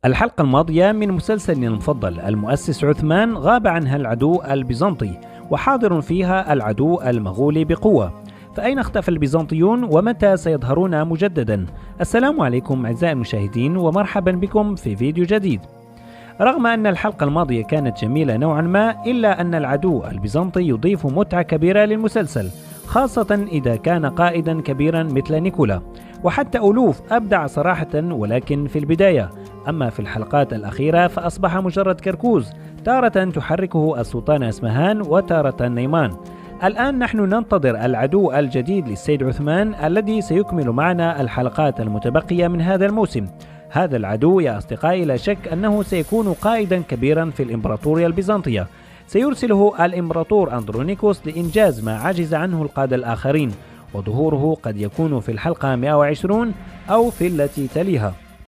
الحلقة الماضية من مسلسلنا المفضل المؤسس عثمان غاب عنها العدو البيزنطي، وحاضر فيها العدو المغولي بقوة. فأين اختفى البيزنطيون ومتى سيظهرون مجددا؟ السلام عليكم أعزائي المشاهدين ومرحبا بكم في فيديو جديد. رغم أن الحلقة الماضية كانت جميلة نوعا ما، إلا أن العدو البيزنطي يضيف متعة كبيرة للمسلسل، خاصة إذا كان قائدا كبيرا مثل نيكولا، وحتى ألوف أبدع صراحة، ولكن في البداية. أما في الحلقات الأخيرة فأصبح مجرد كركوز، تارة تحركه السلطانة اسمهان وتارة نيمان. الآن نحن ننتظر العدو الجديد للسيد عثمان الذي سيكمل معنا الحلقات المتبقية من هذا الموسم. هذا العدو يا أصدقائي لا شك أنه سيكون قائدا كبيرا في الإمبراطورية البيزنطية، سيرسله الإمبراطور أندرونيكوس لإنجاز ما عجز عنه القادة الآخرين، وظهوره قد يكون في الحلقة 120 أو في التي تليها.